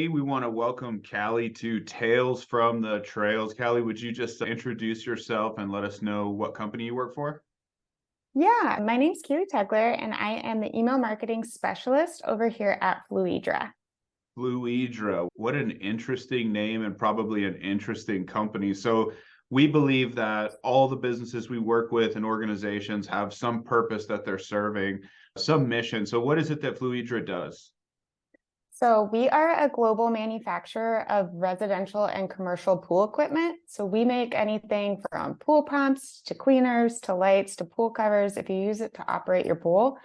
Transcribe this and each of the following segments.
today we want to welcome Callie to Tales from the Trails. Callie, would you just introduce yourself and let us know what company you work for? Yeah, my name's Tegeler, and I am the email marketing specialist over here at Fluidra. Fluidra. What an interesting name and probably an interesting company. So we believe that all the businesses we work with and organizations have some purpose that they're serving, some mission. So what is it that Fluidra does? So we are a global manufacturer of residential and commercial pool equipment. So we make anything from pool pumps to cleaners to lights to pool covers. If you use it to operate your pool,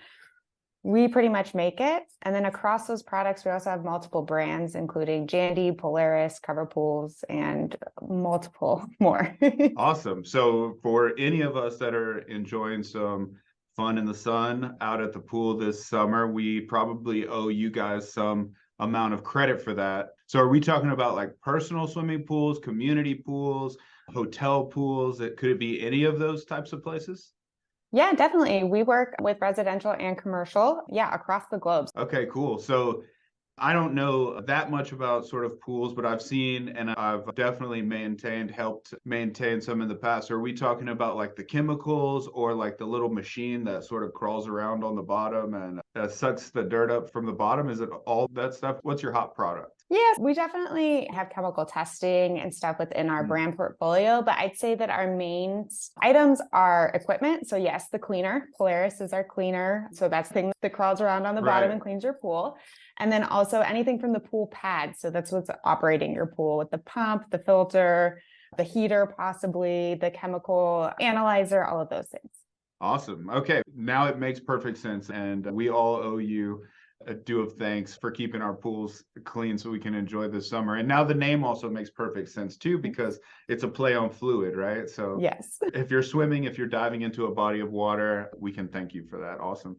we pretty much make it. And then across those products, we also have multiple brands, including Jandy, Polaris, Cover Pools, and multiple more. Awesome. So for any of us that are enjoying some fun in the sun out at the pool this summer, we probably owe you guys some amount of credit for that. So are we talking about like personal swimming pools, community pools, hotel pools? Could it be any of those types of places? Yeah, definitely. We work with residential and commercial, yeah, across the globe. Okay, cool. So I don't know that much about sort of pools, but I've seen and I've definitely helped maintain some in the past. Are we talking about like the chemicals or like the little machine that sort of crawls around on the bottom and sucks the dirt up from the bottom? Is it all that stuff? What's your hot product? Yes, we definitely have chemical testing and stuff within our brand portfolio, but I'd say that our main items are equipment. So yes, the cleaner, Polaris is our cleaner. So that's the thing that crawls around on the bottom and cleans your pool. And then also anything from the pool pad. So that's what's operating your pool with the pump, the filter, the heater, possibly the chemical analyzer, all of those things. Awesome. Okay. Now it makes perfect sense. And we all owe you a due of thanks for keeping our pools clean so we can enjoy this summer. And now the name also makes perfect sense too, because it's a play on fluid, right? So yes, if you're swimming, if you're diving into a body of water, we can thank you for that. Awesome.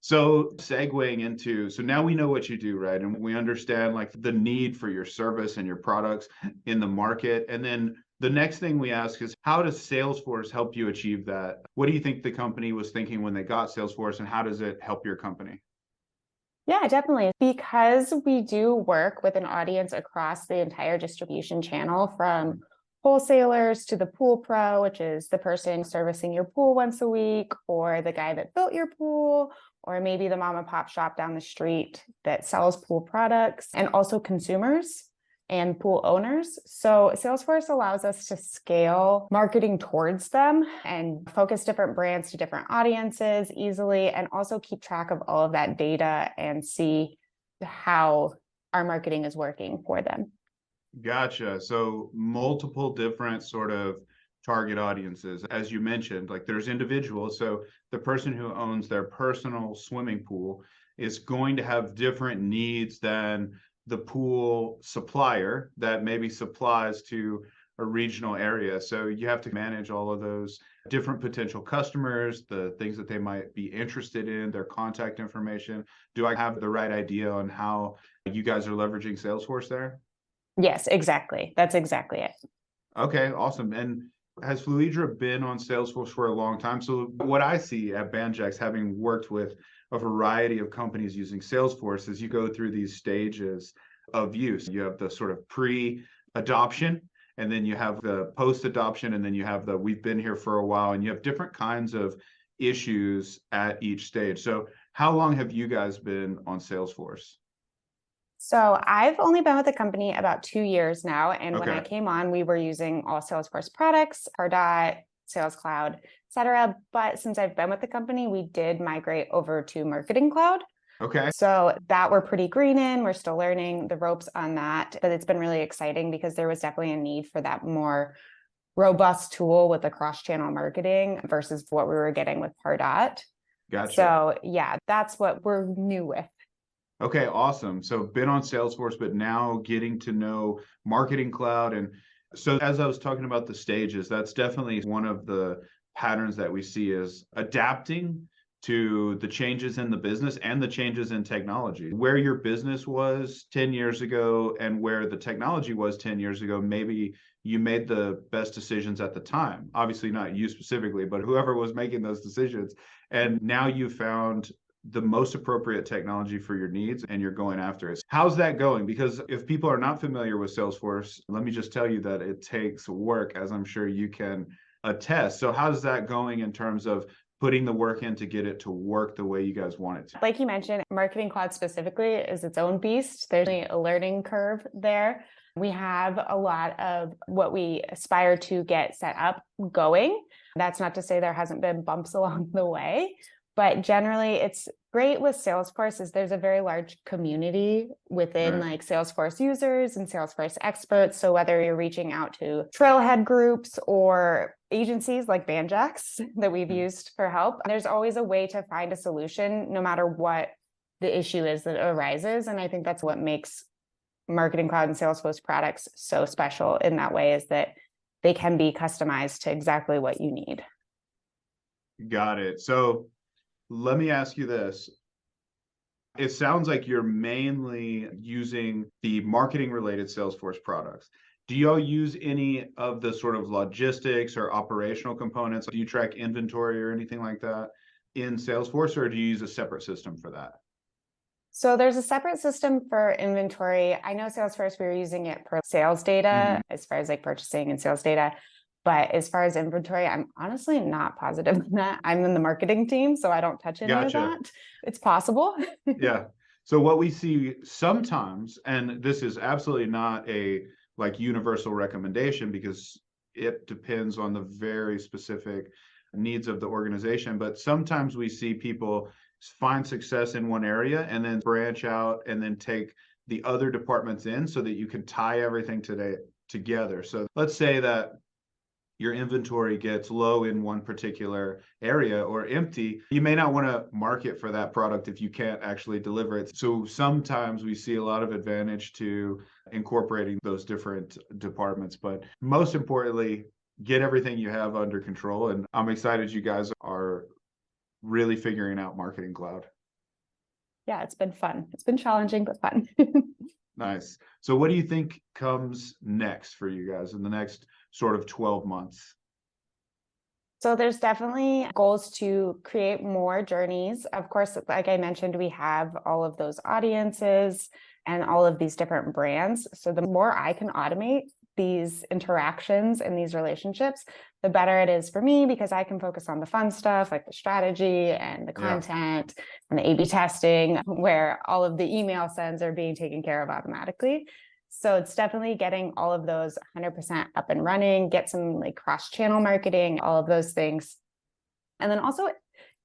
So segueing into, so now we know what you do, right? And we understand like the need for your service and your products in the market. And then the next thing we ask is, how does Salesforce help you achieve that? What do you think the company was thinking when they got Salesforce, and how does it help your company? Yeah, definitely. Because we do work with an audience across the entire distribution channel, from wholesalers to the pool pro, which is the person servicing your pool once a week, or the guy that built your pool, or maybe the mom and pop shop down the street that sells pool products, and also consumers and pool owners. So Salesforce allows us to scale marketing towards them and focus different brands to different audiences easily, and also keep track of all of that data and see how our marketing is working for them. Gotcha. So multiple different sort of target audiences. As you mentioned, like there's individuals. So the person who owns their personal swimming pool is going to have different needs than the pool supplier that maybe supplies to a regional area. So you have to manage all of those different potential customers, the things that they might be interested in, their contact information. Do I have the right idea on how you guys are leveraging Salesforce there? Yes, exactly. That's exactly it. Okay, awesome. And has Fluidra been on Salesforce for a long time? So what I see at Banjax, having worked with a variety of companies using Salesforce, is you go through these stages of use. You have the sort of pre-adoption, and then you have the post-adoption, and then you have the we've been here for a while, and you have different kinds of issues at each stage. So how long have you guys been on Salesforce? So I've only been with the company about 2 years now. And when I Okay. came on, we were using all Salesforce products, Pardot, Sales Cloud, et cetera. But since I've been with the company, we did migrate over to Marketing Cloud. Okay. So that we're pretty green in. We're still learning the ropes on that. But it's been really exciting because there was definitely a need for that more robust tool with the cross-channel marketing versus what we were getting with Pardot. Gotcha. So yeah, that's what we're new with. Okay, awesome. So been on Salesforce, but now getting to know Marketing Cloud. And so as I was talking about the stages, that's definitely one of the patterns that we see is adapting to the changes in the business and the changes in technology. Where your business was 10 years ago and where the technology was 10 years ago, maybe you made the best decisions at the time. Obviously not you specifically, but whoever was making those decisions. And now you found the most appropriate technology for your needs and you're going after it. How's that going? Because if people are not familiar with Salesforce, let me just tell you that it takes work, as I'm sure you can attest. So how's that going in terms of putting the work in to get it to work the way you guys want it to? Like you mentioned, Marketing Cloud specifically is its own beast. There's a learning curve there. We have a lot of what we aspire to get set up going. That's not to say there hasn't been bumps along the way, but generally it's great with Salesforce is there's a very large community within like Salesforce users and Salesforce experts. So whether you're reaching out to trailhead groups or agencies like Banjax that we've used for help, there's always a way to find a solution no matter what the issue is that arises. And I think that's what makes Marketing Cloud and Salesforce products so special in that way, is that they can be customized to exactly what you need. Got it. So let me ask you this. It sounds like you're mainly using the marketing related Salesforce products. Do y'all use any of the sort of logistics or operational components? Do you track inventory or anything like that in Salesforce, or do you use a separate system for that? So there's a separate system for inventory. I know Salesforce, we were using it for sales data as far as like purchasing and sales data. But as far as inventory, I'm honestly not positive on that. I'm in the marketing team, so I don't touch any of that. It's possible. Yeah. So what we see sometimes, and this is absolutely not a like universal recommendation because it depends on the very specific needs of the organization, but sometimes we see people find success in one area and then branch out and then take the other departments in so that you can tie everything together. So let's say that your inventory gets low in one particular area or empty, you may not want to market for that product if you can't actually deliver it. So sometimes we see a lot of advantage to incorporating those different departments, but most importantly, get everything you have under control. And I'm excited you guys are really figuring out Marketing Cloud. Yeah, it's been fun. It's been challenging, but fun. Nice. So what do you think comes next for you guys in the next sort of 12 months? So there's definitely goals to create more journeys. Of course, like I mentioned, we have all of those audiences and all of these different brands. So the more I can automate these interactions and these relationships, the better it is for me because I can focus on the fun stuff like the strategy and the content and the A/B testing, where all of the email sends are being taken care of automatically. So it's definitely getting all of those 100% up and running, get some like cross-channel marketing, all of those things. And then also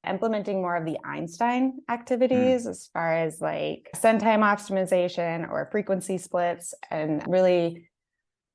implementing more of the Einstein activities as far as like send time optimization or frequency splits, and really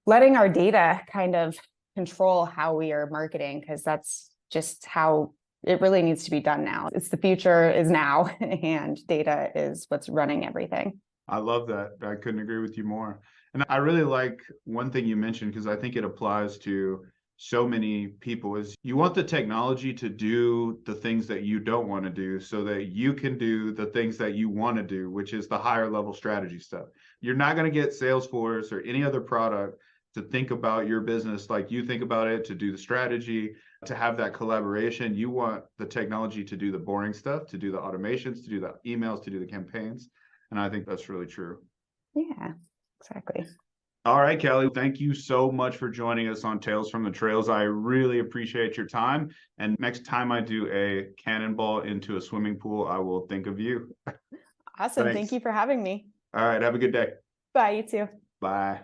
letting our data kind of control how we are marketing, because that's just how it really needs to be done now. It's the future is now, and data is what's running everything. I love that. I couldn't agree with you more. And I really like one thing you mentioned, because I think it applies to so many people, is you want the technology to do the things that you don't want to do so that you can do the things that you want to do, which is the higher level strategy stuff. You're not going to get Salesforce or any other product to think about your business like you think about it, to do the strategy, to have that collaboration. You want the technology to do the boring stuff, to do the automations, to do the emails, to do the campaigns. And I think that's really true. Yeah, exactly. All right, Kelly, thank you so much for joining us on Tales from the Trails. I really appreciate your time. And next time I do a cannonball into a swimming pool, I will think of you. Awesome. Thank you for having me. All right. Have a good day. Bye, you too. Bye.